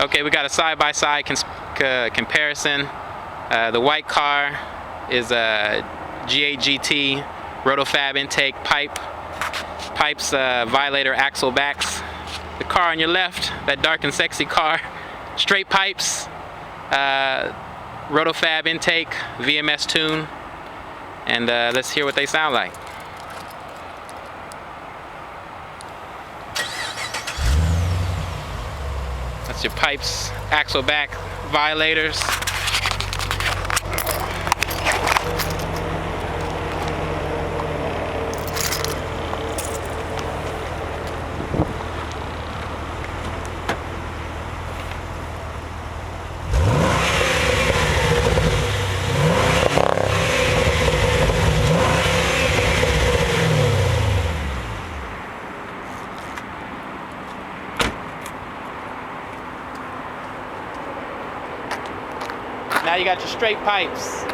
Okay, we got a side-by-side comparison. The white car is a GAGT rotofab intake Pypes Violator axle backs. The car on your left, that dark and sexy car, straight pipes, rotofab intake, VMS tune, and let's hear what they sound like. That's your Pypes axle back Violators. Now you got your straight pipes.